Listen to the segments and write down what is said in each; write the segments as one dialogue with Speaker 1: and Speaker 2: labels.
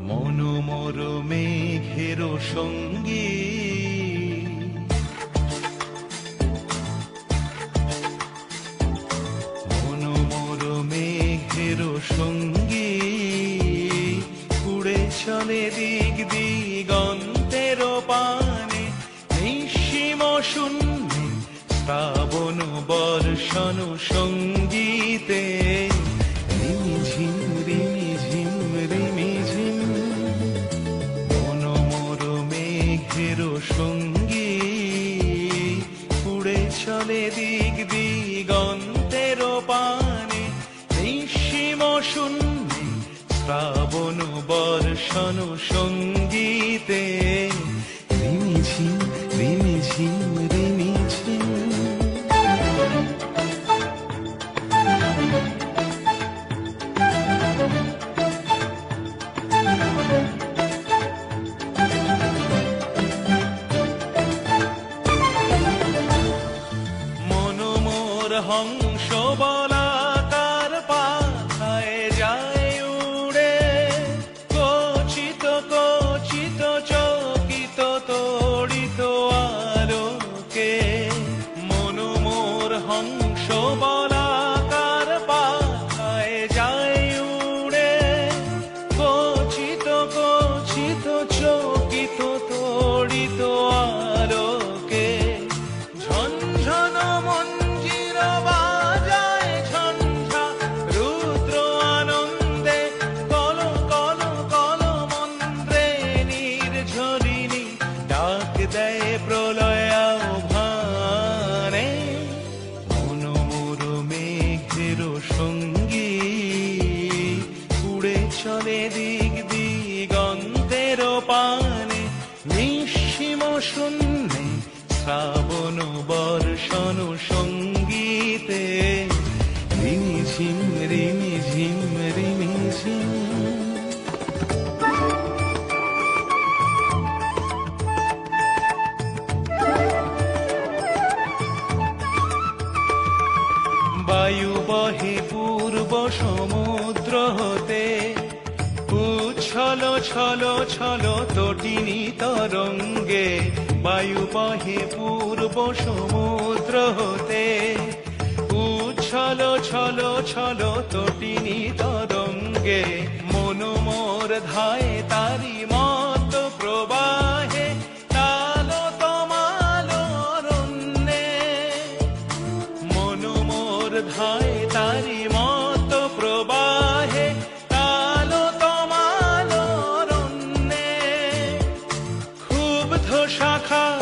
Speaker 1: মনোমর মেঘের সঙ্গী মনোমর মেঘের সঙ্গী উড়ে চলে দিক দিগন্তের পানে নিঃসীম শূন্যে শ্রাবণ বর্ষণ সঙ্গীতে রিমিঝিম রিমিঝিম রিমিঝিম মনোমর মেঘের সঙ্গী উড়ে চলে দিক দিগন্তের পানে নিঃসীম শূন্যে শ্রাবণ বর্ষণ সঙ্গীতে রিমিঝিম রিমিঝিম রিমিঝিম। মনোমর হংস বলাকার পাখায় যায় উড়ে কচিত কচিত চকিত তড়িত আলোকে মনোমর হংস বলাকার পাখায় যায় উড়ে কচিত কচিত চকিত তড়িত আলোকে ঝনঝন মঞ্জির বাজায় ঝঞ্ঝা রুদ্র আনন্দে কল কল কল মন্ত্রে নির্ঝরিণী ডাক দেয় প্রলয় আহ্বানে মনোমর মেঘের সঙ্গী উড়ে চলে দিক দিগন্তের পানে নিঃসীম শূন্যে শ্রাবণ বর্ষণ সঙ্গীতে রিমিঝিম রিমিঝিম রিমিঝিম। বায়ু বহে পূর্ব সমুদ্র হতে উচ্ছল ছল ছল তটিনী তরঙ্গে বায়ু বহে পূর্ব সমুদ্র হতে উচ্ছল ছল ছল তটিনী তরঙ্গে মনোমর ধায় তারি মত প্রবাহে তালো তমালো অরণ্যে মনোমর ধায় তারি মত প্রবাহে তালো তমালো অরণ্যে ক্ষুব্ধ শাখার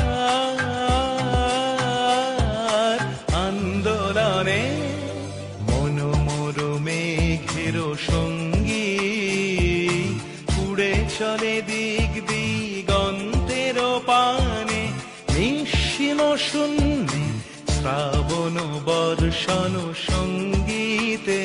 Speaker 1: আন্দোলনে মনোমর মেঘের সঙ্গী উড়ে চলে দিক দিগন্তের পানে নিঃসীম শূন্যে শ্রাবণ বর্ষণ সঙ্গীতে